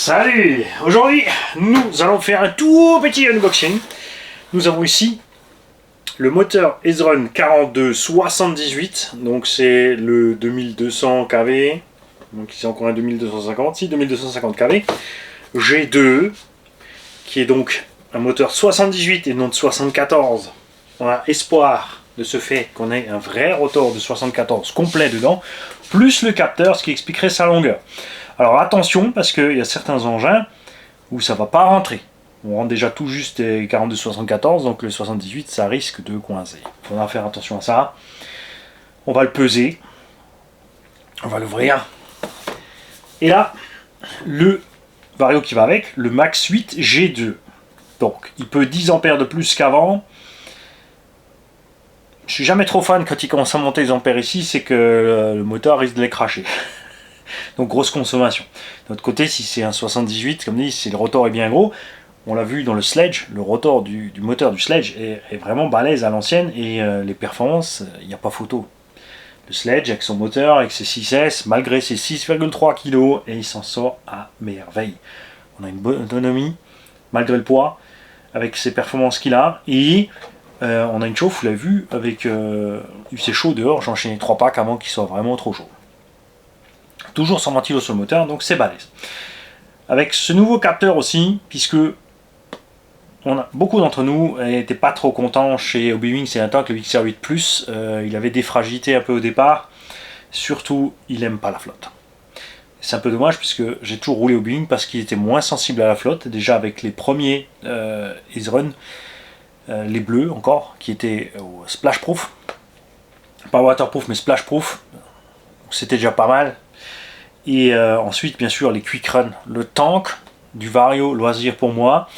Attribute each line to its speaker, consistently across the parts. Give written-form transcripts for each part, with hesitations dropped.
Speaker 1: Salut! Aujourd'hui, nous allons faire un tout petit unboxing. Nous avons ici le moteur Ezron 4278, donc c'est le 2200 kV, donc c'est encore un 2250, si 2250 kV, G2, qui est donc un moteur 78 et non de 74. On a espoir de ce fait qu'on ait un vrai rotor de 74 complet dedans, plus le capteur, ce qui expliquerait sa longueur. Alors attention, parce qu'il y a certains engins où ça ne va pas rentrer. On rentre déjà tout juste 42-74, donc le 78, ça risque de coincer. Il faudra faire attention à ça. On va le peser. On va l'ouvrir. Et là, le vario qui va avec, le Max 8 G2. Donc, il peut 10 ampères de plus qu'avant. Je suis jamais trop fan quand il commence à monter les ampères ici, c'est que le moteur risque de les cracher. Donc grosse consommation. De l'autre côté, si c'est un 78, comme dit, si le rotor est bien gros, on l'a vu dans le Sledge, le rotor du moteur du Sledge est vraiment balèze à l'ancienne et les performances, il n'y a pas photo. Le Sledge avec son moteur, avec ses 6S, malgré ses 6,3 kg, et il s'en sort à merveille. On a une bonne autonomie, malgré le poids, avec ses performances qu'il a, et on a une chauffe, vous l'avez vu, avec c'est chaud dehors, j'ai enchaîné 3 packs avant qu'il soit vraiment trop chaud. Toujours sans ventilo sur le moteur, donc c'est balèze. Avec ce nouveau capteur aussi, puisque beaucoup d'entre nous n'étaient pas trop contents chez Hobbywing, c'est un temps que le XR8 Plus, il avait des fragilités un peu au départ, surtout il n'aime pas la flotte. C'est un peu dommage puisque j'ai toujours roulé Hobbywing parce qu'il était moins sensible à la flotte, déjà avec les premiers Ezron, les bleus encore, qui étaient splash proof, pas waterproof mais splash proof, c'était déjà pas mal. Et ensuite, bien sûr, les Quick Run, le tank du Vario loisir pour moi.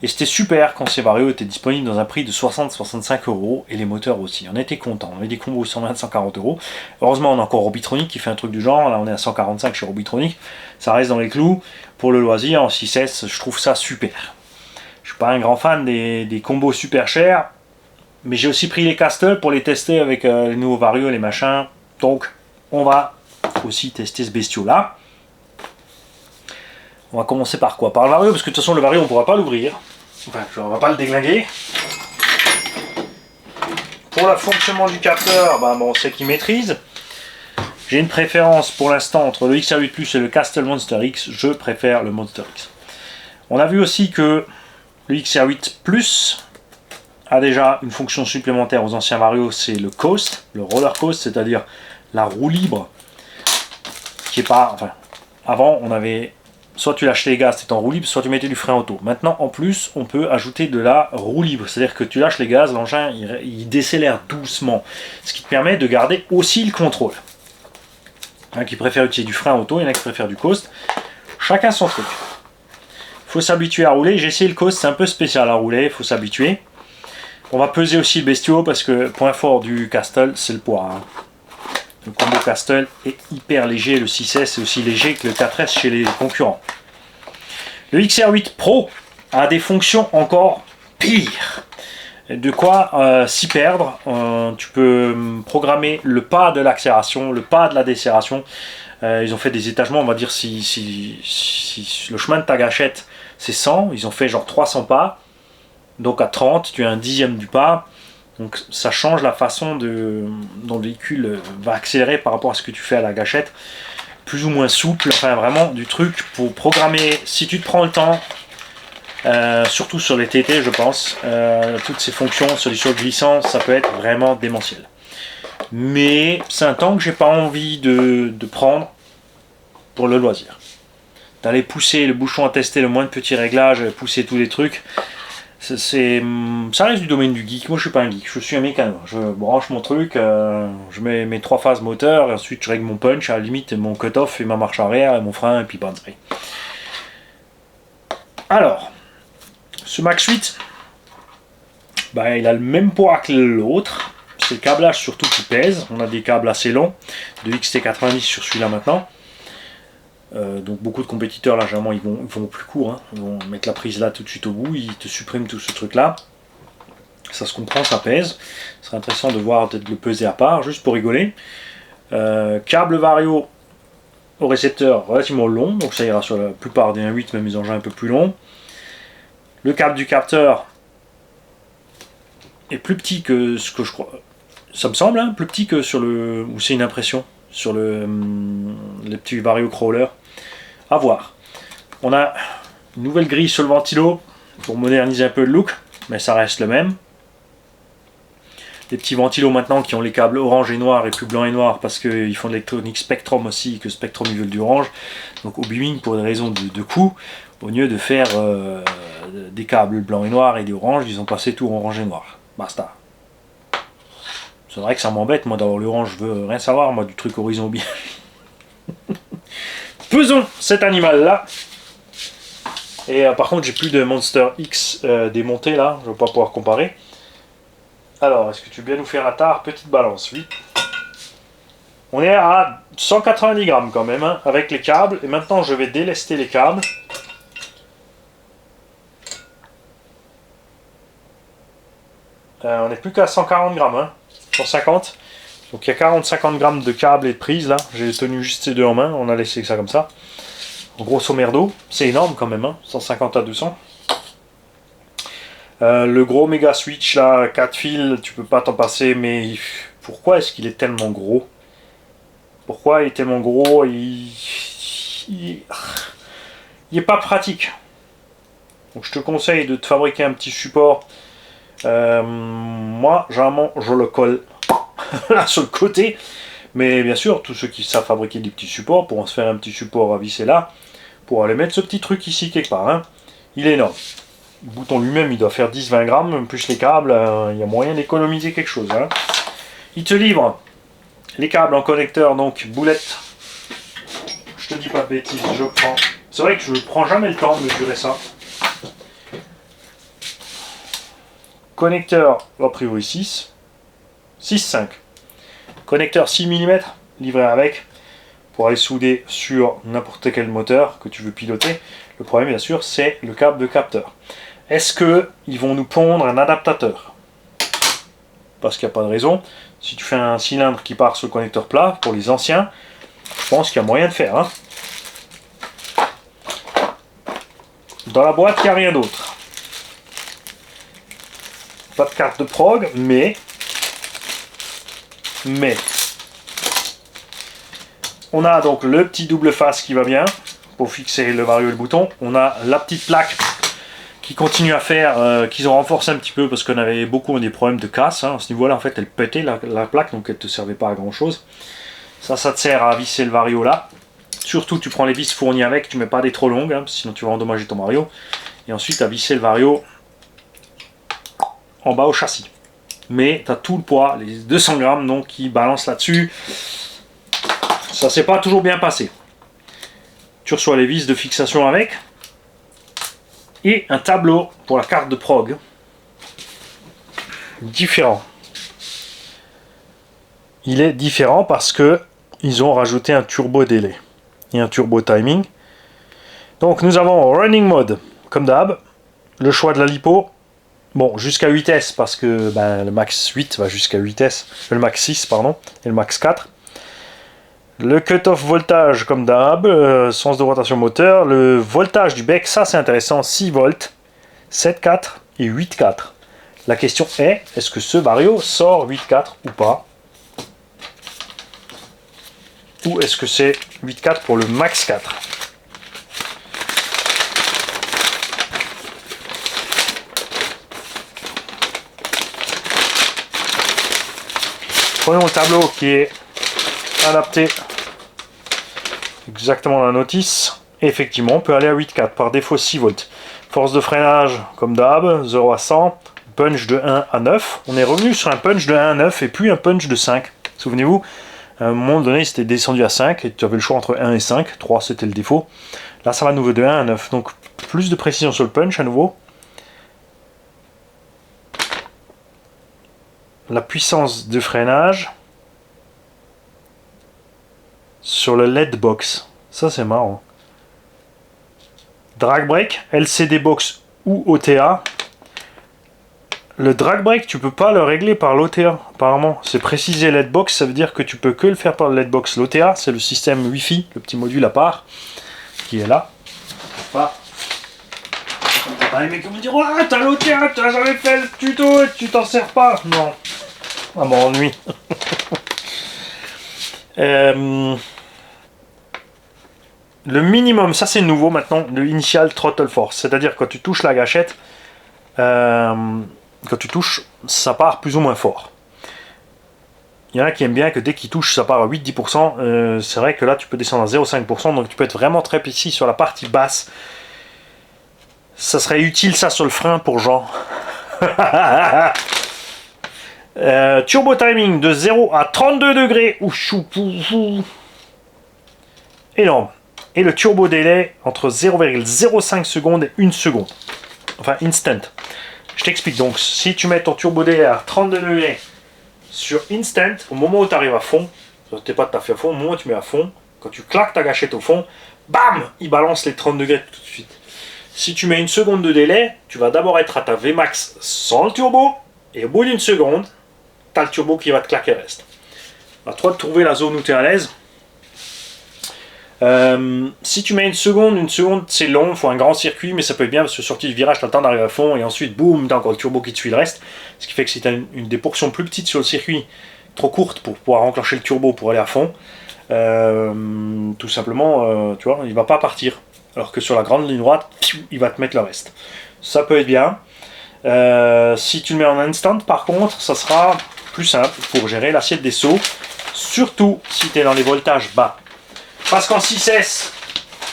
Speaker 1: Et c'était super quand ces Vario étaient disponibles dans un prix de 60-65 € et les moteurs aussi. On était contents. On avait des combos 120-140 €. Heureusement, on a encore Robitronic qui fait un truc du genre. Là, on est à 145 chez Robitronic. Ça reste dans les clous. Pour le loisir, en 6S, je trouve ça super. Je suis pas un grand fan des combos super chers. Mais j'ai aussi pris les Castle pour les tester avec les nouveaux Vario et les machins. Donc, on va aussi tester ce bestiau là. On va commencer par quoi? Par le Vario, parce que de toute façon le Vario on ne pourra pas l'ouvrir. Enfin, on va pas le déglinguer. Pour le fonctionnement du capteur, bon, on sait qu'il maîtrise. J'ai une préférence pour l'instant entre le XR8 Plus et le Castle Monster X. Je préfère le Monster X. On a vu aussi que le XR8 Plus a déjà une fonction supplémentaire aux anciens Vario, c'est le coast, le roller coast, c'est-à-dire la roue libre. Qui est pas, enfin, avant on avait soit tu lâches les gaz, c'était en roue libre, soit tu mettais du frein auto. Maintenant en plus on peut ajouter de la roue libre, c'est-à-dire que tu lâches les gaz, l'engin il décélère doucement, ce qui te permet de garder aussi le contrôle. Il y en a qui préfèrent utiliser du frein auto, il y en a qui préfèrent du coast, chacun son truc. Il faut s'habituer à rouler, j'ai essayé le coast, c'est un peu spécial à rouler, il faut s'habituer. On va peser aussi le bestiau parce que point fort du Castle c'est le poids. Hein. Le combo Castle est hyper léger, le 6S est aussi léger que le 4S chez les concurrents. Le XR8 Pro a des fonctions encore pires. De quoi s'y perdre. Tu peux programmer le pas de l'accélération, le pas de la décélération. Ils ont fait des étagements, on va dire si le chemin de ta gâchette c'est 100, ils ont fait genre 300 pas. Donc à 30, tu as un dixième du pas. Donc ça change la façon dont le véhicule va accélérer par rapport à ce que tu fais à la gâchette. Plus ou moins souple, enfin vraiment du truc pour programmer, si tu te prends le temps, surtout sur les TT je pense, toutes ces fonctions, solutions glissant, ça peut être vraiment démentiel. Mais c'est un temps que j'ai pas envie de prendre pour le loisir. D'aller pousser le bouchon à tester le moins de petits réglages, pousser tous les trucs. Ça reste du domaine du geek. Moi je suis pas un geek, je suis un mécano. Je branche mon truc, je mets mes 3 phases moteur et ensuite je règle mon punch, à la limite mon cut-off et ma marche arrière et mon frein et puis bonne série. Alors, ce Max 8, bah, il a le même poids que l'autre. C'est le câblage surtout qui pèse. On a des câbles assez longs, de XT90 sur celui-là maintenant. Donc beaucoup de compétiteurs là généralement ils vont plus court, hein. Ils vont mettre la prise là tout de suite au bout, ils te suppriment tout ce truc là. Ça se comprend, ça pèse. Ce serait intéressant de voir, peut-être le peser à part, juste pour rigoler. Câble Vario au récepteur relativement long, donc ça ira sur la plupart des 1.8, même les engins un peu plus longs. Le câble du capteur est plus petit que ce que je crois. Ça me semble, hein, plus petit que sur le... Ou c'est une impression sur le les petits Vario Crawler. À voir. On a une nouvelle grille sur le ventilo pour moderniser un peu le look, mais ça reste le même. Des petits ventilos maintenant qui ont les câbles orange et noir et plus blanc et noir parce qu'ils font de l'électronique Spectrum aussi, que Spectrum ils veulent du orange. Donc au Beaming, pour des raisons de coût, au lieu de faire des câbles blanc et noir et des orange, ils ont passé tout orange et noir. Basta. C'est vrai que ça m'embête, moi, d'avoir l'orange, je veux rien savoir, moi, du truc Horizon bien. Faisons cet animal-là. Et par contre, j'ai plus de Monster X démonté, là, je ne vais pas pouvoir comparer. Alors, est-ce que tu veux bien nous faire la tare? Petite balance, oui. On est à 190 grammes quand même, hein, avec les câbles. Et maintenant, je vais délester les câbles. On n'est plus qu'à 140 grammes, hein, 150. Donc il y a 40-50 grammes de câbles et de prise là. J'ai tenu juste ces deux en main, on a laissé ça comme ça. Grosso merdo, c'est énorme quand même, hein, 150 à 200. Le gros méga switch là, 4 fils, tu peux pas t'en passer, mais pourquoi est-ce qu'il est tellement gros? Pourquoi il est tellement gros? Il est pas pratique. Donc je te conseille de te fabriquer un petit support. Moi, généralement, je le colle là sur le côté. Mais bien sûr, tous ceux qui savent fabriquer des petits supports pourront se faire un petit support à visser là pour aller mettre ce petit truc ici quelque part. Hein. Il est énorme. Le bouton lui-même, il doit faire 10-20 grammes, plus les câbles, il y a moyen d'économiser quelque chose. Hein. Il te livre les câbles en connecteur, donc boulette. Je te dis pas de bêtises, je prends. C'est vrai que je ne prends jamais le temps de mesurer ça. Connecteur a priori 6. 6,5. Connecteur 6 mm livré avec pour aller souder sur n'importe quel moteur que tu veux piloter. Le problème bien sûr c'est le câble de capteur. Est-ce qu'ils vont nous pondre un adaptateur? Parce qu'il n'y a pas de raison. Si tu fais un cylindre qui part sur le connecteur plat, pour les anciens, je pense qu'il y a moyen de faire. Hein. Dans la boîte, il n'y a rien d'autre. Pas de carte de prog, mais on a donc le petit double face qui va bien pour fixer le Vario et le bouton. On a la petite plaque qui continue à faire, qu'ils ont renforcé un petit peu parce qu'on avait beaucoup des problèmes de casse. Hein. À ce niveau-là, en fait, elle pétait la plaque, donc elle ne te servait pas à grand-chose. Ça te sert à visser le Vario là. Surtout, tu prends les vis fournies avec, tu mets pas des trop longues, hein, sinon tu vas endommager ton Vario. Et ensuite, à visser le Vario en bas au châssis. Mais tu as tout le poids, les 200 grammes donc, qui balancent là-dessus. Ça s'est pas toujours bien passé. Tu reçois les vis de fixation avec. Et un tableau pour la carte de prog. Différent. Il est différent parce que ils ont rajouté un turbo délai et un turbo timing. Donc nous avons running mode comme d'hab. Le choix de la lipo. Bon, jusqu'à 8S parce que ben, le max 8 va jusqu'à 8S, le max 6 pardon, et le max 4. Le cut-off voltage comme d'hab, sens de rotation moteur, le voltage du bec, ça c'est intéressant, 6 volts, 7,4 et 8,4. La question est-ce que ce Vario sort 8,4 ou pas? Ou est-ce que c'est 8,4 pour le max 4? Prenons le tableau qui est adapté exactement à la notice. Et effectivement, on peut aller à 8,4 par défaut 6 volts. Force de freinage comme d'hab, 0 à 100. Punch de 1 à 9. On est revenu sur un punch de 1 à 9 et puis un punch de 5. Souvenez-vous, à un moment donné, c'était descendu à 5 et tu avais le choix entre 1 et 5. 3, c'était le défaut. Là, ça va à nouveau de 1 à 9. Donc, plus de précision sur le punch à nouveau. La puissance de freinage sur le LED box. Ça, c'est marrant. Drag brake, LCD box ou OTA. Le drag brake, tu peux pas le régler par l'OTA, apparemment. C'est précisé LEDbox, ça veut dire que tu peux que le faire par le LEDbox. L'OTA, c'est le système Wi-Fi, le petit module à part, qui est là. Pas. Ah, les mecs vont me dire, ouais, t'as l'OTA, t'as jamais fait le tuto et tu t'en sers pas. Non. Ah, m'ennuie. Le minimum, ça c'est nouveau maintenant, le Initial Throttle Force. C'est-à-dire quand tu touches la gâchette, quand tu touches, ça part plus ou moins fort. Il y en a qui aiment bien que dès qu'ils touchent, ça part à 8-10%. C'est vrai que là, tu peux descendre à 0,5%, donc tu peux être vraiment très précis sur la partie basse. Ça serait utile ça sur le frein pour Jean. Turbo timing de 0 à 32 degrés. Énorme. Et le turbo délai entre 0,05 secondes et 1 seconde. Enfin, instant. Je t'explique donc, si tu mets ton turbo délai à 32 degrés sur instant, au moment où tu arrives à fond, t'es pas tout à fait à fond, au moment où tu mets à fond, quand tu claques ta gâchette au fond, bam, il balance les 30 degrés tout de suite. Si tu mets 1 seconde de délai, tu vas d'abord être à ta Vmax sans le turbo, et au bout d'1 seconde, tu as le turbo qui va te claquer le reste. À toi de trouver la zone où tu es à l'aise. Si tu mets 1 seconde c'est long, il faut un grand circuit, mais ça peut être bien parce que sortie du virage, tu as le temps d'arriver à fond et ensuite, boum, tu as encore le turbo qui te suit le reste. Ce qui fait que si tu as une des portions plus petites sur le circuit, trop courte pour pouvoir enclencher le turbo pour aller à fond, tout simplement, tu vois, il va pas partir. Alors que sur la grande ligne droite, il va te mettre le reste. Ça peut être bien. Si tu le mets en instant, par contre, ça sera plus simple pour gérer l'assiette des sauts, surtout si tu es dans les voltages bas. Parce qu'en 6S,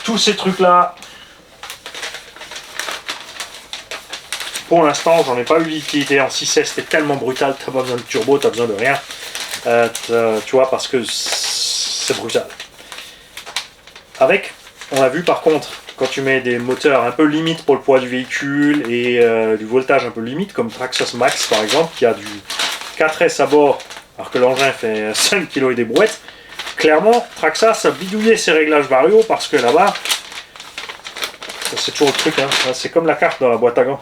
Speaker 1: tous ces trucs-là, pour l'instant, j'en ai pas eu l'utilité. En 6S, c'est tellement brutal, tu n'as pas besoin de turbo, tu n'as besoin de rien. Tu vois, parce que c'est brutal. Avec, on a vu par contre, quand tu mets des moteurs un peu limite pour le poids du véhicule et du voltage un peu limite, comme Traxxas Max par exemple, qui a du 4S à bord, alors que l'engin fait 5 kg et des brouettes. Clairement, Traxxas a bidouillé ses réglages variaux parce que là-bas, c'est toujours le truc, hein, c'est comme la carte dans la boîte à gants.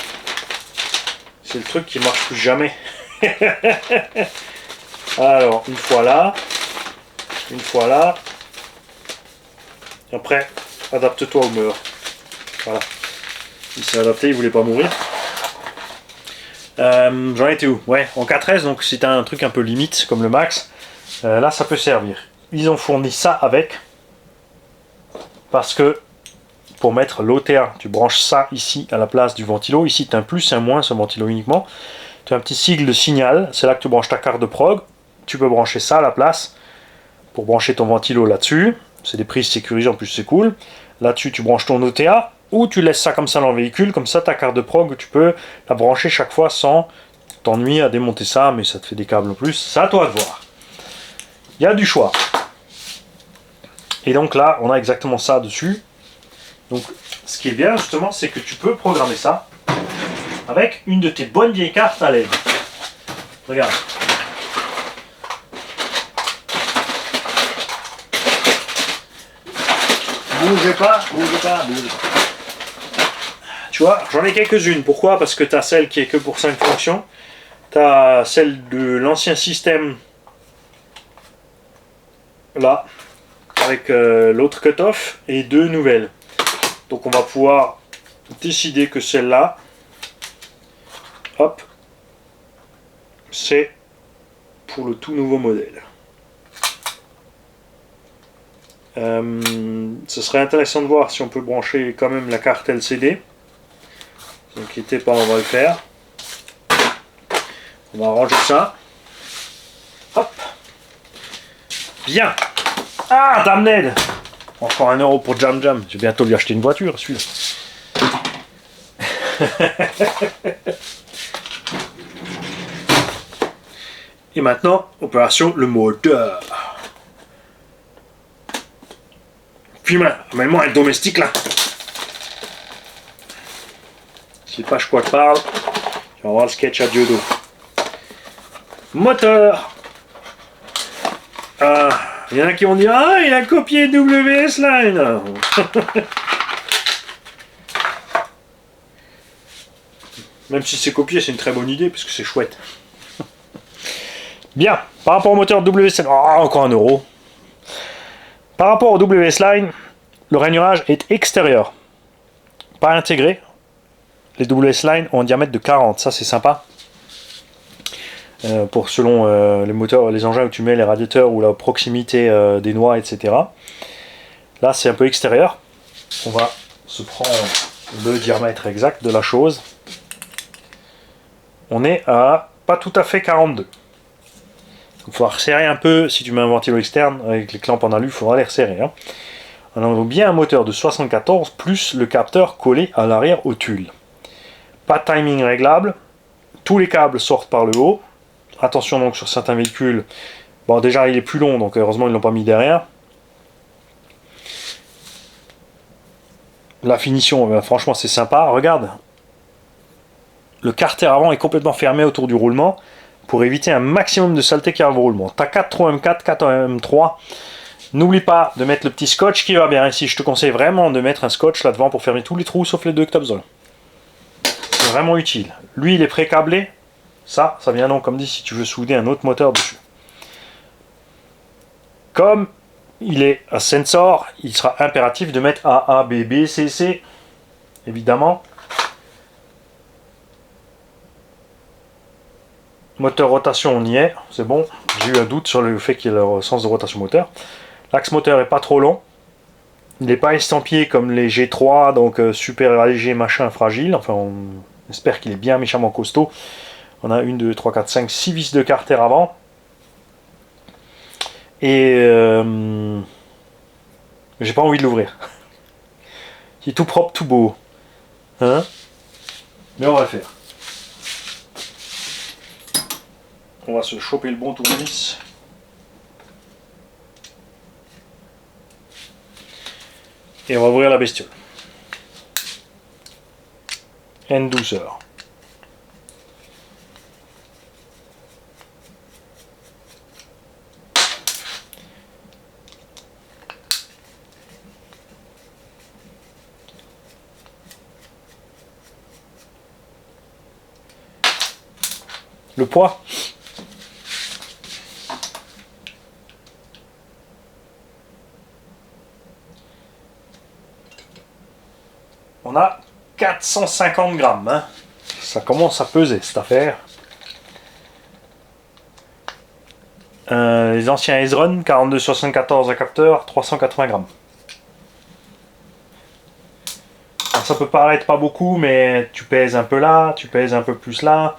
Speaker 1: C'est le truc qui marche plus jamais. Alors, une fois là, et après, adapte-toi au mur. Voilà. Il s'est adapté, il voulait pas mourir. J'en étais où? Ouais, en 4S, donc si t'as un truc un peu limite, comme le Max, là ça peut servir. Ils ont fourni ça avec, parce que pour mettre l'OTA, tu branches ça ici à la place du ventilo. Ici tu as un plus et un moins sur le ventilo uniquement. Tu as un petit sigle de signal, c'est là que tu branches ta carte de prog. Tu peux brancher ça à la place pour brancher ton ventilo là-dessus. C'est des prises sécurisées, en plus c'est cool. Là-dessus tu branches ton OTA, ou tu laisses ça comme ça dans le véhicule, comme ça ta carte de prog, tu peux la brancher chaque fois sans t'ennuyer à démonter ça, mais ça te fait des câbles en plus, c'est à toi de voir. Il y a du choix. Et donc là, on a exactement ça dessus. Donc, ce qui est bien justement, c'est que tu peux programmer ça avec une de tes bonnes vieilles cartes à LED. Regarde. Bougez pas, bougez pas, bougez pas. Tu vois, j'en ai quelques-unes. Pourquoi? Parce que tu as celle qui est que pour 5 fonctions. Tu as celle de l'ancien système. Là. Avec l'autre cutoff et 2 nouvelles. Donc on va pouvoir décider que celle-là, hop, c'est pour le tout nouveau modèle. Ce serait intéressant de voir si on peut brancher quand même la carte LCD. Ne vous inquiétez pas, on va le faire. On va ranger ça. Hop. Bien. Ah, Damned! Encore 1 € pour Jam Jam. Je vais bientôt lui acheter une voiture, celui-là. Et maintenant, opération le moteur. Puis, amène-moi un domestique là. Je sais pas de quoi je parle. On va voir le sketch à Diodo. Moteur. Ah. Il y en a qui vont dire, ah, il a copié WS Line. Même si c'est copié, c'est une très bonne idée, parce que c'est chouette. Bien, par rapport au moteur WS Line, encore 1 euro. Par rapport au WS Line, le rainurage est extérieur, pas intégré. Les WS Line ont un diamètre de 40, ça c'est sympa. Pour selon les moteurs, les engins où tu mets les radiateurs ou la proximité des noix, etc. Là c'est un peu extérieur. On va se prendre le diamètre exact de la chose. On est à pas tout à fait 42. Il faudra resserrer un peu. Si tu mets un ventilo externe avec les clampes en alu, il faudra les resserrer. Hein. On a bien un moteur de 74 plus le capteur collé à l'arrière au tulle. Pas de timing réglable. Tous les câbles sortent par le haut. Attention donc sur certains véhicules. Bon, déjà il est plus long, donc heureusement ils ne l'ont pas mis derrière. La finition, ben, franchement c'est sympa. Regarde. Le carter avant est complètement fermé autour du roulement pour éviter un maximum de saleté qui arrive au roulement. Tu as 4 trous M4, 4 M3. N'oublie pas de mettre le petit scotch qui va bien. Ici, je te conseille vraiment de mettre un scotch là devant pour fermer tous les trous sauf les deux que tu as besoin. C'est vraiment utile. Lui, il est pré-câblé. Ça vient donc, comme dit, si tu veux souder un autre moteur dessus. Comme il est un sensor, il sera impératif de mettre AA, B, C, C. Évidemment. Moteur rotation, on y est. C'est bon. J'ai eu un doute sur le fait qu'il y ait le sens de rotation moteur. L'axe moteur est pas trop long. Il n'est pas estampillé comme les G3, donc super léger, machin, fragile. Enfin, on espère qu'il est bien méchamment costaud. On a 1, 2, 3, 4, 5, 6 vis de carter avant. Et j'ai pas envie de l'ouvrir. Il est tout propre, tout beau. Hein? Mais on va le faire. On va se choper le bon tournevis. Et on va ouvrir la bestiole. En douceur. Le poids. On a 450 grammes. Hein. Ça commence à peser cette affaire. Les anciens Ezron, 42-74 à capteur, 380 grammes. Alors, ça peut paraître pas beaucoup, mais tu pèses un peu là, tu pèses un peu plus là.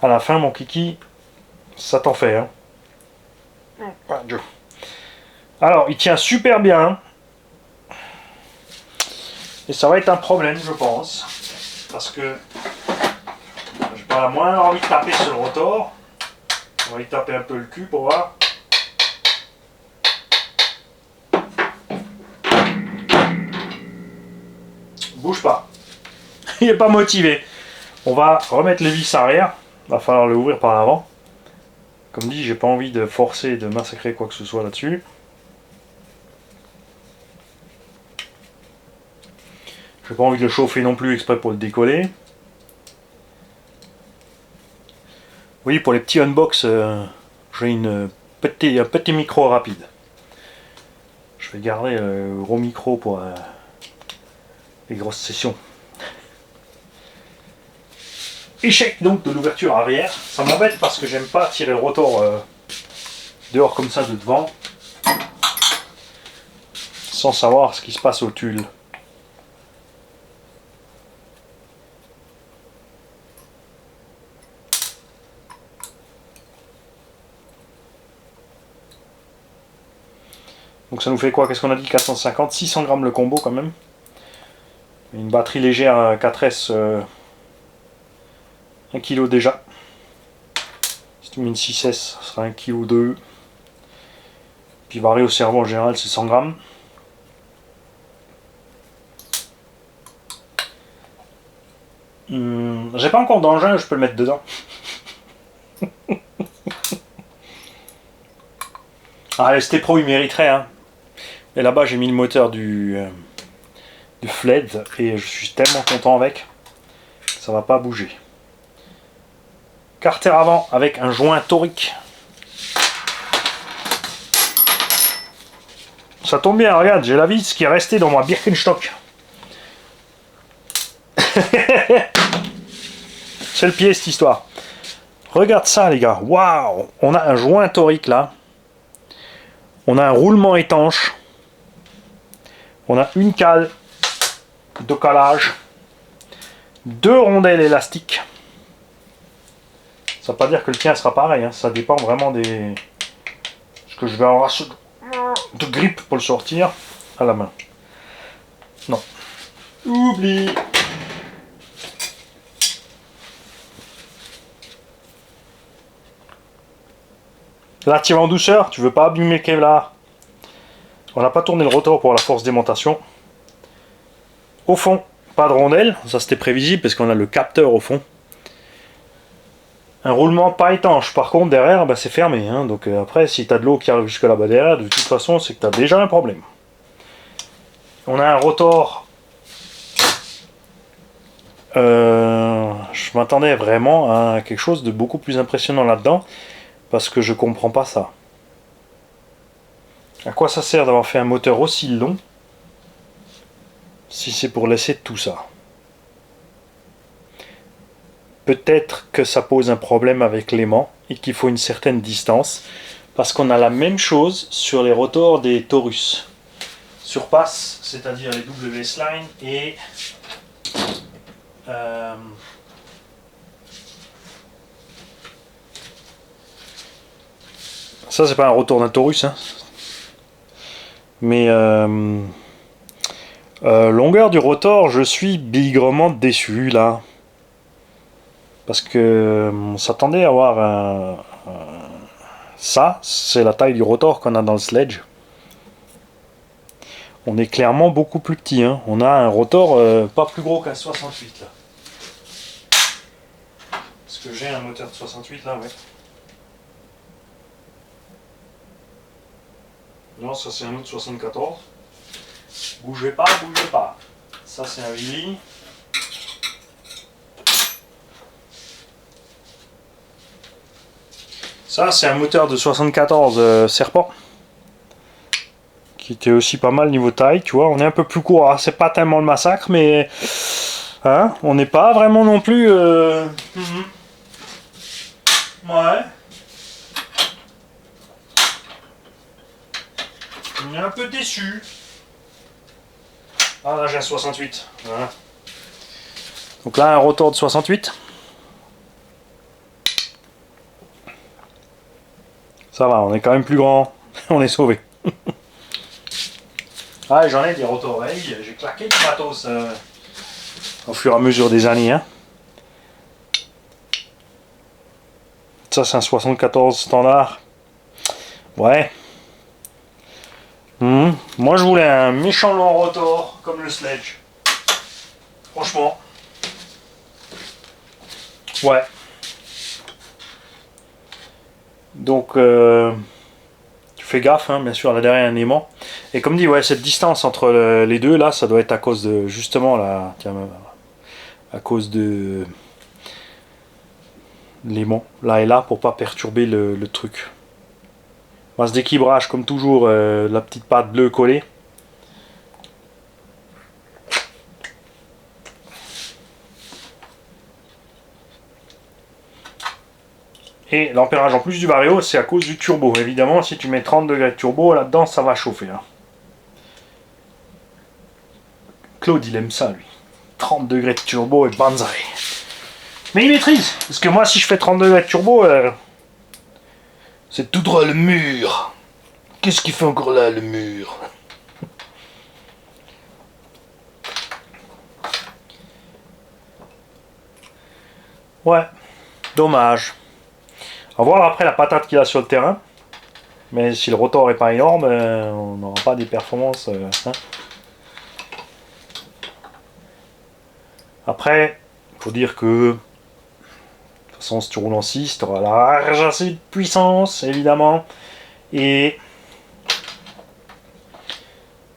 Speaker 1: À la fin, mon kiki, ça t'en fait. Hein. Alors, il tient super bien. Et ça va être un problème, je pense. Parce que j'ai pas la moindre envie de taper sur le rotor. On va y taper un peu le cul pour voir. Bouge pas. Il n'est pas motivé. On va remettre les vis arrière. Il va falloir le ouvrir par l'avant. Comme dit, j'ai pas envie de forcer, de massacrer quoi que ce soit là-dessus. J'ai pas envie de le chauffer non plus exprès pour le décoller. Oui, pour les petits unbox, j'ai un petit micro rapide. Je vais garder le gros micro pour les grosses sessions. Échec donc de l'ouverture arrière. Ça m'embête parce que j'aime pas tirer le rotor dehors comme ça de devant sans savoir ce qui se passe au tulle. Donc ça nous fait quoi? Qu'est-ce qu'on a dit? 450, 600 grammes le combo quand même. Une batterie légère 4S, 1 kg déjà. Si tu mets une 6S, ça sera 1 kg 2. Puis varié au cerveau en général, c'est 100 grammes. J'ai pas encore d'engin, je peux le mettre dedans. Ah, le ST Pro il mériterait, hein. Et là-bas j'ai mis le moteur du Fled et je suis tellement content avec. Ça va pas bouger. carter avant avec un joint torique. Ça tombe bien, regarde, j'ai la vis qui est restée dans ma Birkenstock. C'est le pied cette histoire. Regarde ça les gars, waouh! On a un joint torique là. On a un roulement étanche. On a une cale de calage. 2 rondelles élastiques. Ça ne veut pas dire que le tien sera pareil, hein. Ça dépend vraiment des... Parce que je vais avoir de grippe pour le sortir à la main. Non. Oublie. Là, tire en douceur, tu veux pas abîmer le Kevlar. On n'a pas tourné le rotor pour la force démontation. Au fond, pas de rondelle, ça c'était prévisible parce qu'on a le capteur au fond. Un roulement pas étanche, par contre derrière bah, c'est fermé, hein. Donc après si tu as de l'eau qui arrive jusque là-bas derrière, de toute façon c'est que tu as déjà un problème. On a un rotor. Je m'attendais vraiment à quelque chose de beaucoup plus impressionnant là-dedans. Parce que je comprends pas ça. À quoi ça sert d'avoir fait un moteur aussi long si c'est pour laisser tout ça? Peut-être que ça pose un problème avec l'aimant et qu'il faut une certaine distance. Parce qu'on a la même chose sur les rotors des Taurus. Surpass, c'est-à-dire les WS-Line et... Ça, c'est pas un rotor d'un Taurus, hein. Mais longueur du rotor, je suis bigrement déçu là. Parce que on s'attendait à avoir ça, c'est la taille du rotor qu'on a dans le Sledge. On est clairement beaucoup plus petit, hein. On a un rotor pas plus gros qu'un 68 là. Parce que j'ai un moteur de 68 là, ouais. Non, ça c'est un autre 74. Bougez pas, bougez pas. Ça c'est un Willy. Ça c'est un moteur de 74 Serpent. Qui était aussi pas mal niveau taille, tu vois. On est un peu plus court, hein. C'est pas tellement le massacre, mais... Hein, on n'est pas vraiment non plus... Ouais. On est un peu déçu. Ah là j'ai un 68. Voilà. Donc là un rotor de 68. Ça va, on est quand même plus grand. On est sauvé. Ah j'en ai des rotors. J'ai claqué du matos au fur et à mesure des années. Hein. Ça c'est un 74 standard. Ouais. Moi je voulais un méchant long rotor comme le Sledge. Franchement. Ouais. Donc tu fais gaffe, hein, bien sûr, là derrière un aimant. Et comme dit, ouais, cette distance entre les deux là, ça doit être à cause de justement là, tiens, à cause de l'aimant là et là pour pas perturber le truc. Masse d'équilibrage comme toujours, la petite patte bleue collée. Et l'ampérage en plus du Vario, c'est à cause du turbo. Évidemment, si tu mets 30 degrés de turbo là-dedans, ça va chauffer. Hein. Claude, il aime ça, lui. 30 degrés de turbo et banzai. Mais il maîtrise. Parce que moi, si je fais 30 degrés de turbo, c'est tout droit le mur. Qu'est-ce qu'il fait encore là, le mur? Ouais, dommage. On va voir après la patate qu'il a sur le terrain. Mais si le rotor est pas énorme, on n'aura pas des performances. Hein. Après, il faut dire que de toute façon, si tu roules en 6, tu auras large assez de puissance, évidemment. Et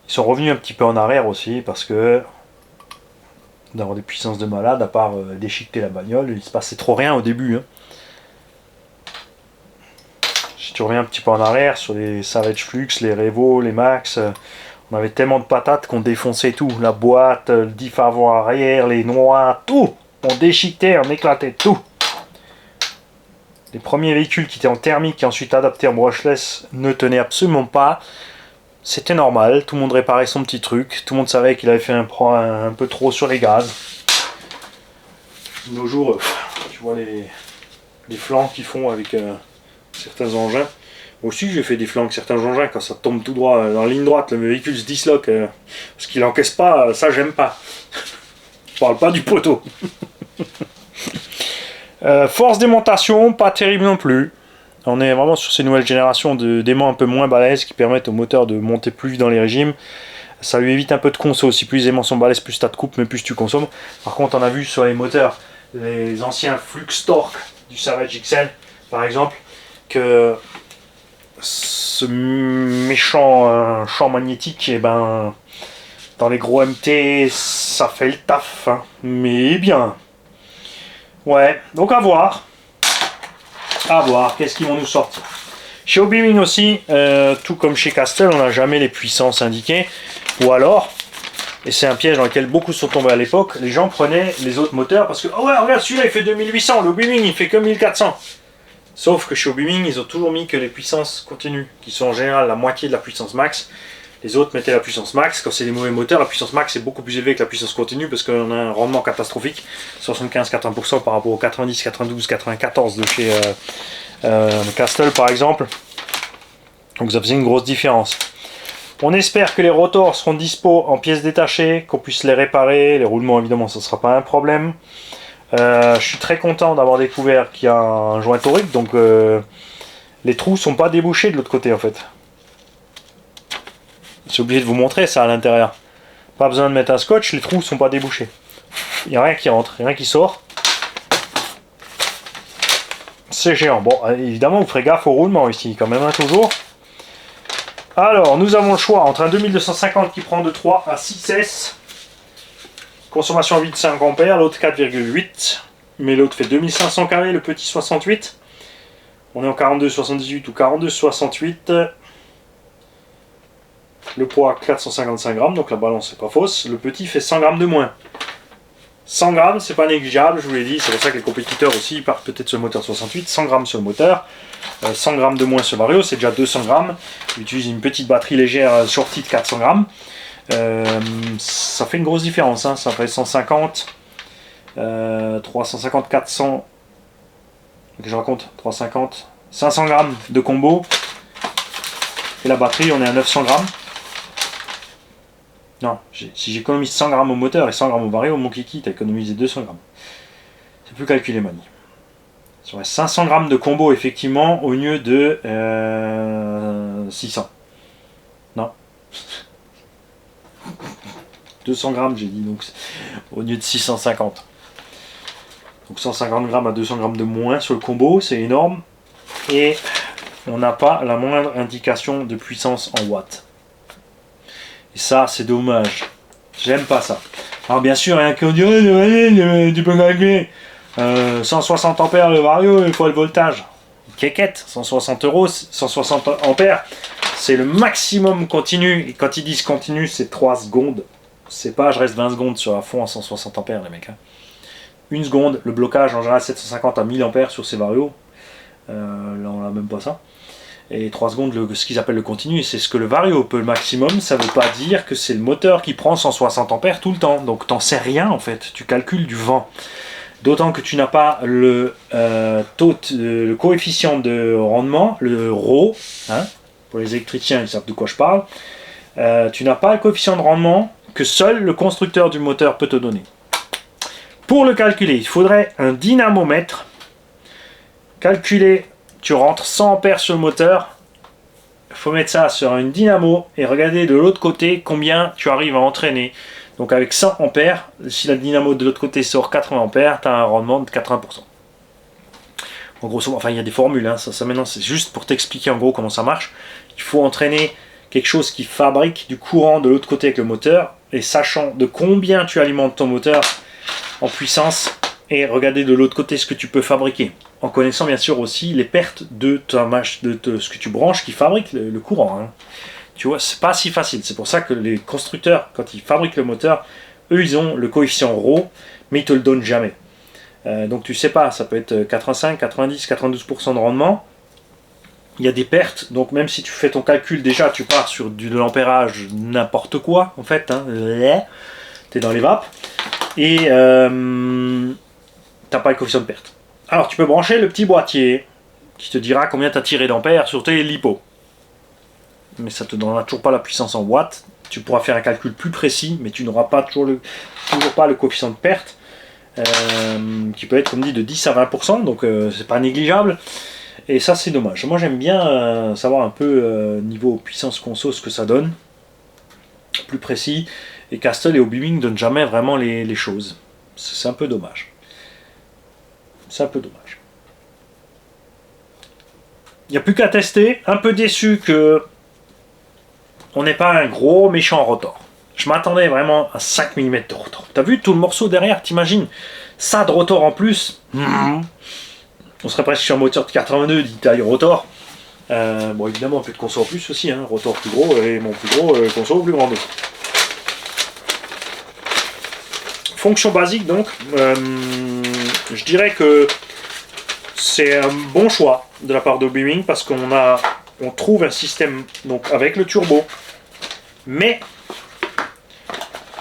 Speaker 1: ils sont revenus un petit peu en arrière aussi parce que d'avoir des puissances de malade, à part déchiqueter la bagnole, il se passait trop rien au début. Hein. tu reviens un petit peu en arrière sur les Savage Flux, les Revo, les Max, on avait tellement de patates qu'on défonçait tout. La boîte, le diff avant arrière, les noix, tout. On déchiquetait, on éclatait tout. Les premiers véhicules qui étaient en thermique et ensuite adaptés en brushless ne tenaient absolument pas. C'était normal, tout le monde réparait son petit truc, tout le monde savait qu'il avait fait un peu trop sur les gaz. De nos jours, tu vois les flancs qu'ils font avec certains engins. Moi aussi j'ai fait des flancs avec certains engins, quand ça tombe tout droit dans la ligne droite, le véhicule se disloque parce qu'il encaisse pas, ça j'aime pas. Je parle pas du poteau. Force démontation, pas terrible non plus. On est vraiment sur ces nouvelles générations d'aimants un peu moins balèzes qui permettent au moteur de monter plus vite dans les régimes. Ça lui évite un peu de conso aussi. Plus les aimants sont balèzes, plus tu as de coupe, mais plus tu consommes. Par contre, on a vu sur les moteurs, les anciens Flux Torque du Savage XL, par exemple, que ce méchant champ magnétique, eh ben, dans les gros MT, ça fait le taf. Hein. Mais bien. Ouais, donc à voir. À voir, qu'est-ce qu'ils vont nous sortir. Chez Obeaming aussi, tout comme chez Castel, on n'a jamais les puissances indiquées. Ou alors, et c'est un piège dans lequel beaucoup sont tombés à l'époque, les gens prenaient les autres moteurs parce que, oh ouais, regarde celui-là il fait 2800, le Obeaming il fait que 1400. Sauf que chez Obeaming, ils ont toujours mis que les puissances continues, qui sont en général la moitié de la puissance max. Les autres mettaient la puissance max. Quand c'est des mauvais moteurs, la puissance max est beaucoup plus élevée que la puissance continue parce qu'on a un rendement catastrophique, 75-80% par rapport aux 90, 92, 94 de chez Castel par exemple. Donc ça faisait une grosse différence. On espère que les rotors seront dispo en pièces détachées, qu'on puisse les réparer. Les roulements évidemment ça ne sera pas un problème. Je suis très content d'avoir découvert qu'il y a un joint torique, donc les trous sont pas débouchés de l'autre côté en fait. J'ai oublié de vous montrer ça à l'intérieur. Pas besoin de mettre un scotch, les trous sont pas débouchés. Il n'y a rien qui rentre, rien qui sort. C'est géant. Bon, évidemment, vous ferez gaffe au roulement ici, quand même, hein, toujours. Alors, nous avons le choix entre un 2250 qui prend de 3 à 6S. Consommation vide 5 ampères, l'autre 4,8. Mais l'autre fait 2500 carrés, le petit 68. On est en 42,78 ou 42,68. Le poids 455 grammes, donc la balance c'est pas fausse. Le petit fait 100 grammes de moins. 100 grammes, c'est pas négligeable, je vous l'ai dit, c'est pour ça que les compétiteurs aussi partent peut-être sur le moteur 68, 100 grammes sur le moteur, 100 grammes de moins sur le Vario, c'est déjà 200 grammes. Il utilise une petite batterie légère sortie de 400 grammes. Ça fait une grosse différence, hein. Ça fait 150, 350, 400, que je raconte, 350, 500 grammes de combo. Et la batterie, on est à 900 grammes. Non, si j'économise 100 grammes au moteur et 100 grammes au Vario, mon kiki t'as économisé 200 grammes. C'est plus calculé, Mani. Sur les 500 grammes de combo, effectivement, au lieu de 600. Non. 200 grammes, j'ai dit, donc au lieu de 650. Donc 150 grammes à 200 grammes de moins sur le combo, c'est énorme. Et on n'a pas la moindre indication de puissance en watts. Et ça, c'est dommage. J'aime pas ça. Alors bien sûr, il y a un qui dit tu peux calculer 160 ampères le Vario, il faut le voltage. Quéquette, 160 euros, 160 ampères, c'est le maximum continu. Et quand ils disent continu, c'est 3 secondes. C'est pas je reste 20 secondes sur un fond à 160 ampères, les mecs. Hein. 1 seconde, le blocage en général 750 à 1000 ampères sur ces Vario. Là, on n'a même pas ça. Et 3 secondes, ce qu'ils appellent le continu, c'est ce que le Vario peut le maximum. Ça veut pas dire que c'est le moteur qui prend 160 ampères tout le temps. Donc t'en sais rien en fait, tu calcules du vent. D'autant que tu n'as pas le coefficient de rendement, le ρ, hein, pour les électriciens ils savent de quoi je parle. Tu n'as pas le coefficient de rendement que seul le constructeur du moteur peut te donner. Pour le calculer, il faudrait un dynamomètre. Calculer, tu rentres 100 ampères sur le moteur, il faut mettre ça sur une dynamo et regarder de l'autre côté combien tu arrives à entraîner. Donc avec 100 ampères, si la dynamo de l'autre côté sort 80 ampères, tu as un rendement de 80%. En gros, enfin il y a des formules, hein, ça maintenant c'est juste pour t'expliquer en gros comment ça marche. Il faut entraîner quelque chose qui fabrique du courant de l'autre côté avec le moteur, et sachant de combien tu alimentes ton moteur en puissance, et regarder de l'autre côté ce que tu peux fabriquer. En connaissant bien sûr aussi les pertes de ce que tu branches qui fabrique le courant. Hein. Tu vois, c'est pas si facile. C'est pour ça que les constructeurs, quand ils fabriquent le moteur, eux, ils ont le coefficient ρ, mais ils te le donnent jamais. Donc tu sais pas, ça peut être 85, 90, 92% de rendement. Il y a des pertes, donc même si tu fais ton calcul, déjà tu pars sur de l'ampérage n'importe quoi, en fait, hein, tu es dans les vapes, et t'as pas le coefficient de perte. Alors tu peux brancher le petit boîtier, qui te dira combien tu as tiré d'ampères sur tes LiPo. Mais ça te donnera toujours pas la puissance en watts. Tu pourras faire un calcul plus précis, mais tu n'auras pas toujours pas le coefficient de perte, qui peut être, comme dit, de 10 à 20%, donc c'est pas négligeable. Et ça, c'est dommage. Moi, j'aime bien savoir un peu niveau puissance conso ce que ça donne, plus précis. Et Castle et Obeaming ne donnent jamais vraiment les choses. C'est un peu dommage. C'est un peu dommage. Il n'y a plus qu'à tester. Un peu déçu que on n'ait pas un gros méchant rotor. Je m'attendais vraiment à 5 mm de rotor. T'as vu tout le morceau derrière, t'imagines ça de rotor en plus. On serait presque sur un moteur de 82 d'Italie rotor. Bon, évidemment, un peu de conso en plus aussi, hein, rotor plus gros et mon plus gros, conso plus grand aussi. Fonction basique donc, je dirais que c'est un bon choix de la part d'Obeaming parce on trouve un système donc avec le turbo, mais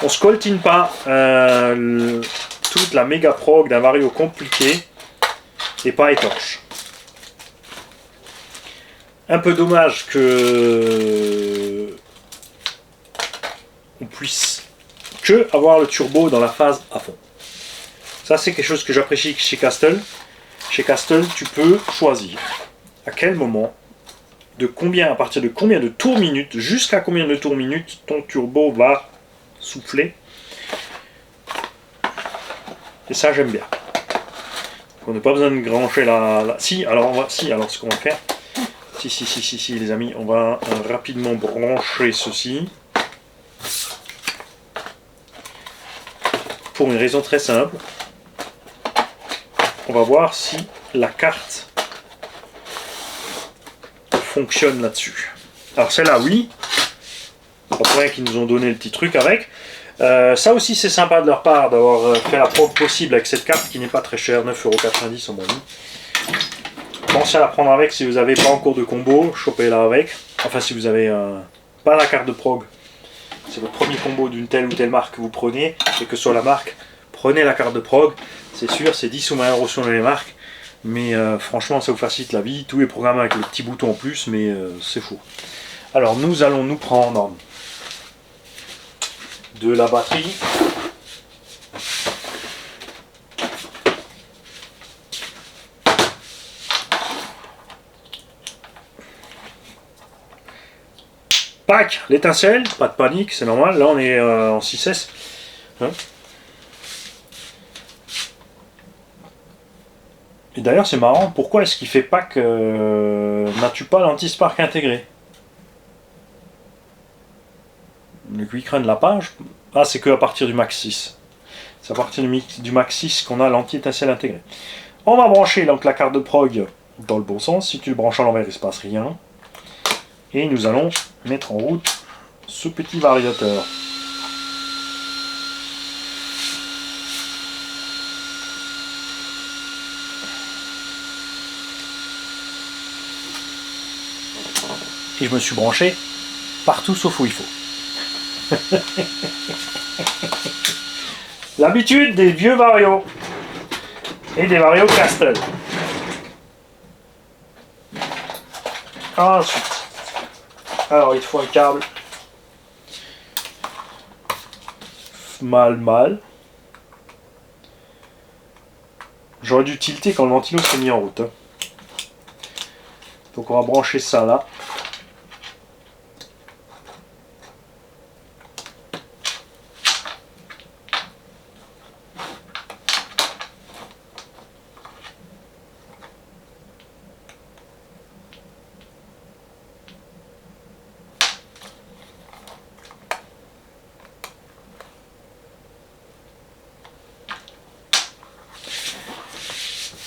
Speaker 1: on se coltine pas toute la méga prog d'un vario compliqué et pas étanche. Un peu dommage que on puisse que avoir le turbo dans la phase à fond. Ça c'est quelque chose que j'apprécie chez Castle. Chez Castle, tu peux choisir à quel moment, à partir de combien de tours minutes, jusqu'à combien de tours minutes ton turbo va souffler. Et ça j'aime bien. On n'a pas besoin de brancher Si, alors ce qu'on va faire. Si, les amis, on va rapidement brancher ceci. Pour une raison très simple. On va voir si la carte fonctionne là-dessus. Alors celle-là, oui. Après qu'ils nous ont donné le petit truc avec. Ça aussi, c'est sympa de leur part d'avoir fait la prog possible avec cette carte qui n'est pas très chère, 9,90€ au moins. Pensez à la prendre avec si vous n'avez pas encore de combo, chopez-la avec. Enfin, si vous n'avez pas la carte de prog, c'est votre premier combo d'une telle ou telle marque que vous prenez, et que soit la marque, prenez la carte de prog. C'est sûr, c'est 10 ou 20€ sur les marques, mais franchement, ça vous facilite la vie. Tout est programmé avec les petits boutons en plus, mais c'est fou. Alors, nous allons nous prendre de la batterie. Pac, l'étincelle, pas de panique, c'est normal. Là, on est en 6S. Hein. Et d'ailleurs, c'est marrant, pourquoi est-ce qu'il fait Pac n'as-tu pas l'anti-spark intégré? Le Quick Run, la page. Ah, c'est que à partir du Max 6. C'est à partir du Max 6 qu'on a l'anti-étincelle intégré. On va brancher donc la carte de prog dans le bon sens. Si tu le branches à l'envers, il ne se passe rien. Et nous allons mettre en route ce petit variateur. Et je me suis branché partout sauf où il faut. L'habitude des vieux varios et des varios Castle. Ensuite, alors il faut un câble mal. J'aurais dû tilter quand le ventilo s'est mis en route. Hein. Donc on va brancher ça là.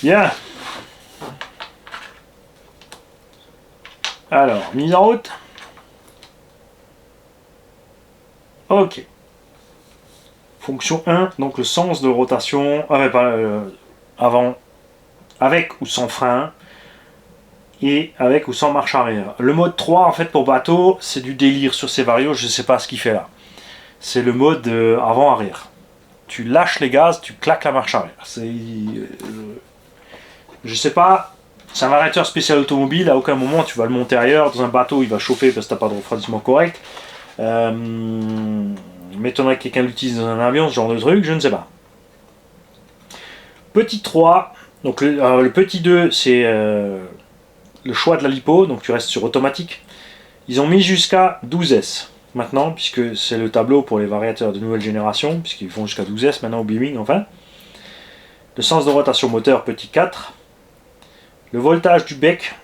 Speaker 1: Bien. Alors, mise en route. Ok. Fonction 1, donc le sens de rotation, avant, avec ou sans frein, et avec ou sans marche arrière. Le mode 3, en fait, pour bateau, c'est du délire sur ces varios, je ne sais pas ce qu'il fait là. C'est le mode avant-arrière. Tu lâches les gaz, tu claques la marche arrière. Je sais pas, c'est un variateur spécial automobile, à aucun moment tu vas le monter ailleurs. Dans un bateau, il va chauffer parce que tu n'as pas de refroidissement correct. M'étonnerait que quelqu'un l'utilise dans un avion, ce genre de truc, je ne sais pas. Petit 3, donc le petit 2, c'est le choix de la lipo, donc tu restes sur automatique. Ils ont mis jusqu'à 12S maintenant, puisque c'est le tableau pour les variateurs de nouvelle génération, puisqu'ils font jusqu'à 12S maintenant au Beaming, enfin. Le sens de rotation moteur, petit 4. Le voltage du bec,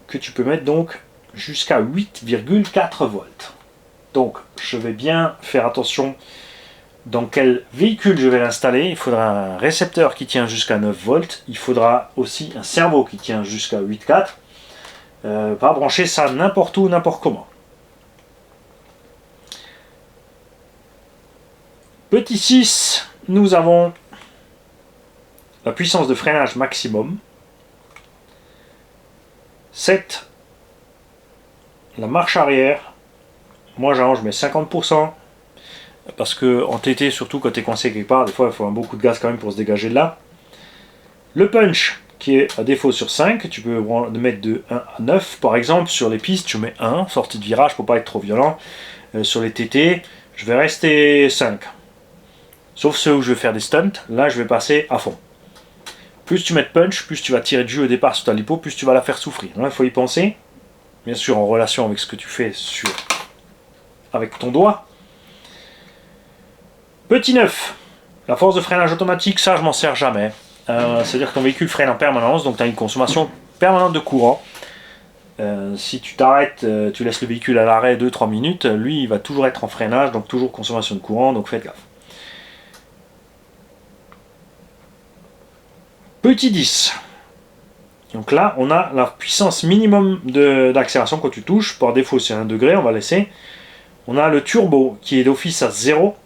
Speaker 1: que tu peux mettre donc jusqu'à 8,4 volts. Donc, je vais bien faire attention dans quel véhicule je vais l'installer. Il faudra un récepteur qui tient jusqu'à 9 volts. Il faudra aussi un cerveau qui tient jusqu'à 8,4. Pas brancher ça n'importe où, n'importe comment. Petit 6, nous avons la puissance de freinage maximum. 7, la marche arrière. Moi, je mets 50%. Parce que en TT, surtout quand tu es coincé quelque part, des fois il faut un beaucoup de gaz quand même pour se dégager de là. Le punch, qui est à défaut sur 5, tu peux le mettre de 1 à 9. Par exemple, sur les pistes, tu mets 1, sortie de virage pour pas être trop violent. Sur les TT, je vais rester 5. Sauf ceux où je vais faire des stunts, là je vais passer à fond. Plus tu mets de punch, plus tu vas tirer de jus au départ sur ta lipo, plus tu vas la faire souffrir. Il faut y penser, bien sûr en relation avec ce que tu fais avec ton doigt. Petit 9, la force de freinage automatique, ça je m'en sers jamais. C'est-à-dire que ton véhicule freine en permanence, donc tu as une consommation permanente de courant. Si tu t'arrêtes, tu laisses le véhicule à l'arrêt 2-3 minutes, lui il va toujours être en freinage, donc toujours consommation de courant, donc faites gaffe. Petit 10. Donc là, on a la puissance minimum d'accélération quand tu touches. Par défaut, c'est 1 degré, on va laisser. On a le turbo qui est d'office à 0.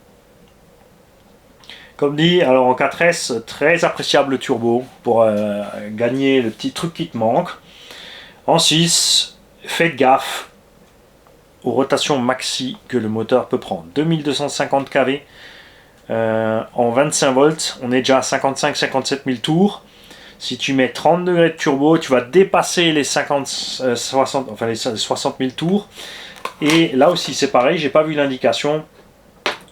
Speaker 1: Comme dit, alors en 4S, très appréciable le turbo pour gagner le petit truc qui te manque. En 6, faites gaffe aux rotations maxi que le moteur peut prendre. 2250 kV en 25 volts, on est déjà à 55-57 000 tours. Si tu mets 30 degrés de turbo, tu vas dépasser les 60 000 tours. Et là aussi c'est pareil, j'ai pas vu l'indication.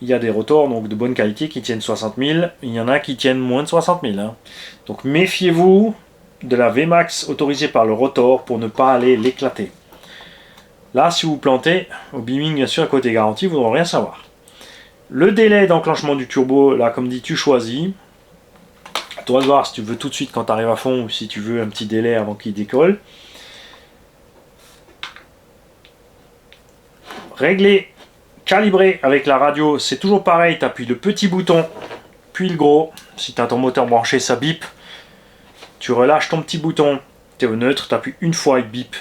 Speaker 1: Il y a des rotors donc de bonne qualité qui tiennent 60 000, il y en a qui tiennent moins de 60 000. Hein. Donc méfiez-vous de la Vmax autorisée par le rotor pour ne pas aller l'éclater. Là, si vous plantez, au Beaming bien sûr à côté garantie, vous n'aurez rien savoir. Le délai d'enclenchement du turbo, là comme dit, tu choisis. À toi de voir si tu veux tout de suite quand tu arrives à fond ou si tu veux un petit délai avant qu'il décolle. Régler, calibrer avec la radio, c'est toujours pareil, tu appuies le petit bouton, puis le gros. Si tu as ton moteur branché, ça bip. Tu relâches ton petit bouton, tu es au neutre, tu appuies une fois, il bip.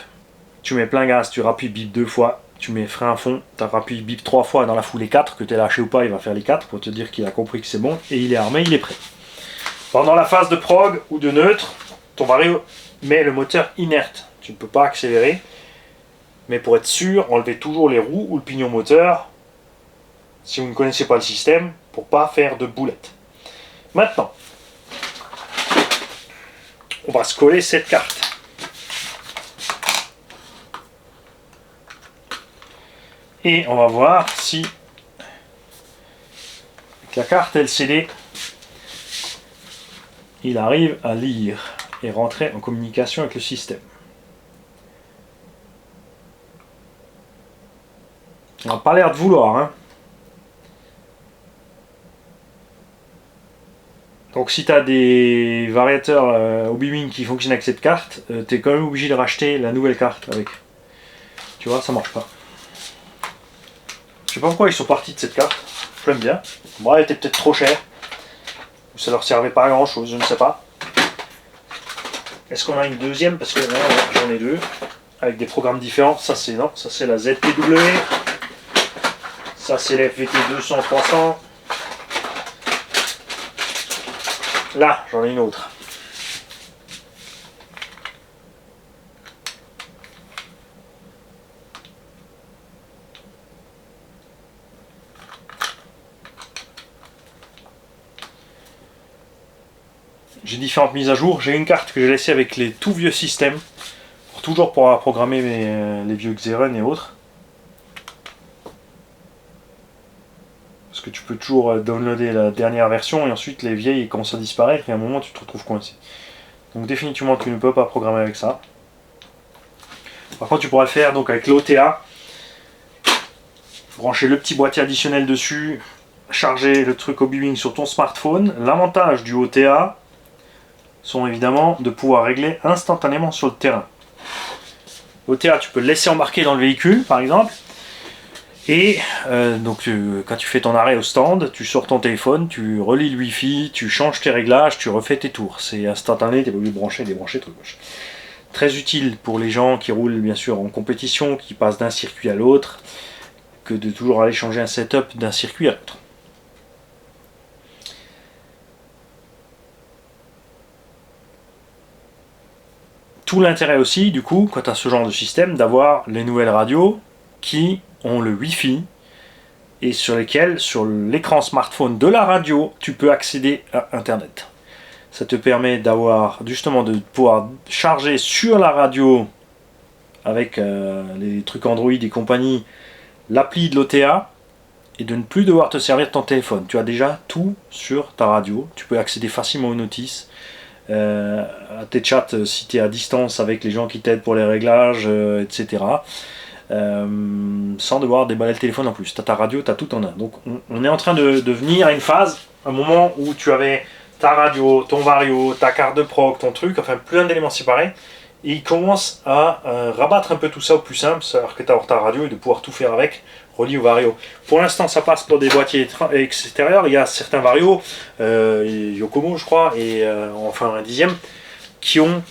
Speaker 1: Tu mets plein gaz, tu rappuies bip 2 fois. Tu mets frein à fond, tu rappuies bip 3 fois dans la foulée 4, que tu es lâché ou pas, il va faire les 4 pour te dire qu'il a compris que c'est bon, et il est armé, il est prêt. Pendant la phase de prog ou de neutre, ton vario met le moteur inerte. Tu ne peux pas accélérer, mais pour être sûr, enlevez toujours les roues ou le pignon moteur, si vous ne connaissez pas le système, pour ne pas faire de boulettes. Maintenant, on va se coller cette carte. Et on va voir si avec la carte LCD il arrive à lire et rentrer en communication avec le système. On n'a pas l'air de vouloir. Hein. Donc si tu as des variateurs au Beaming qui fonctionnent avec cette carte, tu es quand même obligé de racheter la nouvelle carte avec. Tu vois, ça marche pas. Je sais pas pourquoi ils sont partis de cette carte. Je l'aime bien. Bon, elle était peut-être trop chère. ou ça leur servait pas à grand chose, je ne sais pas. Est-ce qu'on a une deuxième? Parce que j'en ai deux, avec des programmes différents. Ça c'est non, ça c'est la ZTW. Ça c'est la FVT 200-300. Là, j'en ai une autre. J'ai différentes mises à jour. J'ai une carte que j'ai laissée avec les tout vieux systèmes. Toujours pour pouvoir programmer les vieux Xeron et autres. Parce que tu peux toujours downloader la dernière version et ensuite les vieilles commencent à disparaître et à un moment tu te retrouves coincé. Donc définitivement tu ne peux pas programmer avec ça. Par contre tu pourras le faire donc avec l'OTA. Brancher le petit boîtier additionnel dessus. Charger le truc Hobby sur ton smartphone. L'avantage du OTA sont évidemment de pouvoir régler instantanément sur le terrain. OTA, tu peux le laisser embarquer dans le véhicule par exemple. Et quand tu fais ton arrêt au stand, tu sors ton téléphone, tu relis le Wi-Fi, tu changes tes réglages, tu refais tes tours. C'est instantané, tu n'es pas obligé de brancher, débrancher, truc gauche. Très utile pour les gens qui roulent bien sûr en compétition, qui passent d'un circuit à l'autre, que de toujours aller changer un setup d'un circuit à l'autre. Tout l'intérêt aussi, du coup, quand tu as ce genre de système, d'avoir les nouvelles radios qui ont le Wi-Fi et sur lesquelles, sur l'écran smartphone de la radio, tu peux accéder à Internet. Ça te permet d'avoir, justement, de pouvoir charger sur la radio avec les trucs Android et compagnie, l'appli de l'OTA et de ne plus devoir te servir de ton téléphone. Tu as déjà tout sur ta radio. Tu peux accéder facilement aux notices. À tes chats si tu es à distance avec les gens qui t'aident pour les réglages, etc. Sans devoir déballer le téléphone en plus. Tu as ta radio, tu as tout en un. Donc on est en train de venir à une phase, un moment où tu avais ta radio, ton Vario, ta carte de proc, ton truc, enfin plein d'éléments séparés. Et il commence à rabattre un peu tout ça au plus simple, c'est-à-dire que tu as ta radio et de pouvoir tout faire avec, relié au Vario. Pour l'instant, ça passe pour des boîtiers extérieurs. Il y a certains Vario, Yokomo, je crois, et enfin un dixième, qui ont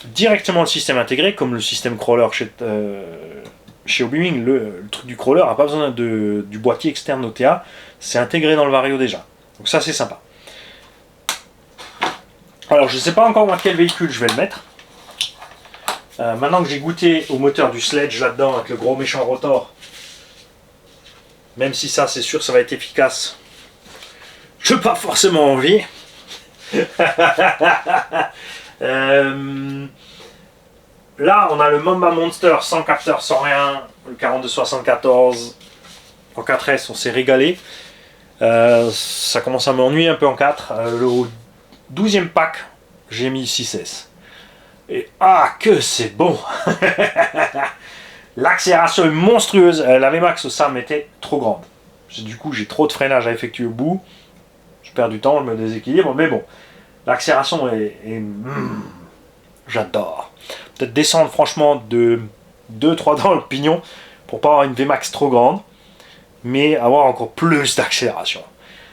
Speaker 1: directement le système intégré, comme le système crawler chez Hobby. Le truc du crawler n'a pas besoin du boîtier externe OTA, c'est intégré dans le Vario déjà. Donc ça, c'est sympa. Alors, je ne sais pas encore dans quel véhicule je vais le mettre. Maintenant que j'ai goûté au moteur du Sledge là-dedans, avec le gros méchant rotor, même si ça, c'est sûr, ça va être efficace, je n'ai pas forcément envie. Là, on a le Mamba Monster sans capteur, sans rien, le 4274 en 4S, on s'est régalé. Ça commence à m'ennuyer un peu en 4. Le 12e pack, j'ai mis 6S. Et ah, que c'est bon! L'accélération est monstrueuse. La VMAX au SAM était trop grande. Du coup, j'ai trop de freinage à effectuer au bout. Je perds du temps, je me déséquilibre. Mais bon, l'accélération j'adore. Peut-être descendre franchement de 2-3 dans le pignon pour pas avoir une VMAX trop grande, mais avoir encore plus d'accélération.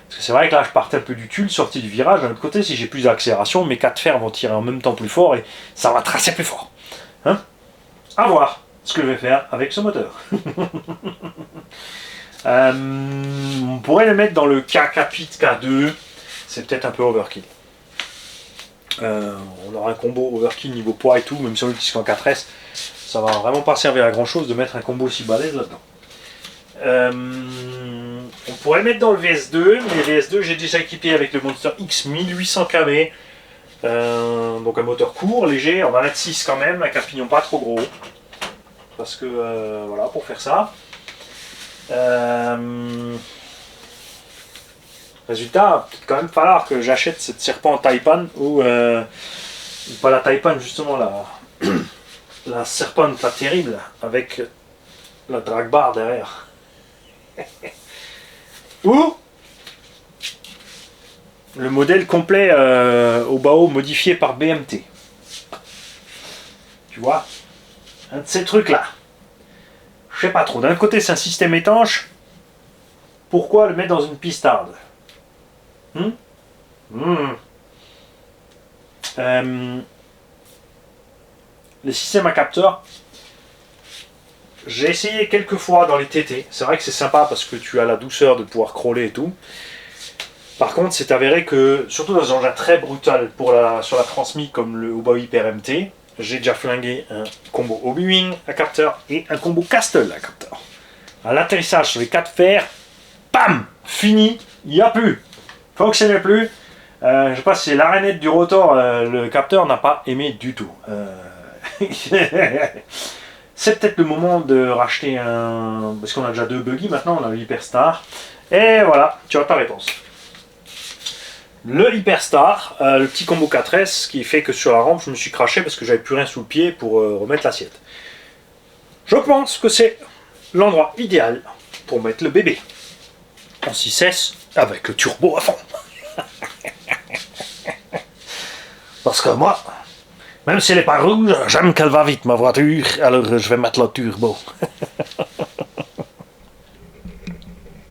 Speaker 1: Parce que c'est vrai que là, je partais un peu du tulle, sorti du virage. D'un autre côté, si j'ai plus d'accélération, mes 4 fers vont tirer en même temps plus fort et ça va tracer plus fort. Hein? À voir ce que je vais faire avec ce moteur. On pourrait le mettre dans le Capit K2. C'est peut-être un peu overkill. On aura un combo overkill niveau poids et tout, même sur le disque en 4S. Ça va vraiment pas servir à grand chose de mettre un combo aussi balèze là-dedans. On pourrait le mettre dans le VS2, mais le VS2 j'ai déjà équipé avec le Monster X 1800 kW, donc un moteur court, léger, on va mettre 6 quand même, avec un pignon pas trop gros, parce que voilà, pour faire ça. Résultat, il va quand même falloir que j'achète cette Serpent Taipan, ou pas la Taipan justement, la Serpent pas terrible, avec la drag bar derrière. Ou le modèle complet au Bao modifié par BMT. Tu vois, un de ces trucs là. Je sais pas trop. D'un côté c'est un système étanche. Pourquoi le mettre dans une pistarde? Les systèmes à capteurs, j'ai essayé quelques fois dans les TT. C'est vrai que c'est sympa parce que tu as la douceur de pouvoir crawler et tout. Par contre, c'est avéré que, surtout dans un engin très brutal sur la transmis comme le Oba Hyper MT, j'ai déjà flingué un combo Obi-Wing à capteur et un combo Castle à capteur. À l'atterrissage sur les 4 fers, bam, fini, il n'y a plus, fonctionnait plus. Je sais pas si c'est l'arénette du rotor, le capteur n'a pas aimé du tout. C'est peut-être le moment de racheter un, parce qu'on a déjà 2 buggy maintenant, on a l'Hyperstar. Et voilà, tu as ta réponse. Le Hyperstar, le petit combo 4S qui fait que sur la rampe je me suis craché parce que j'avais plus rien sous le pied pour remettre l'assiette. Je pense que c'est l'endroit idéal pour mettre le bébé en 6S avec le turbo à fond. Parce que moi, même si elle n'est pas rouge, j'aime qu'elle va vite ma voiture, alors je vais mettre le turbo.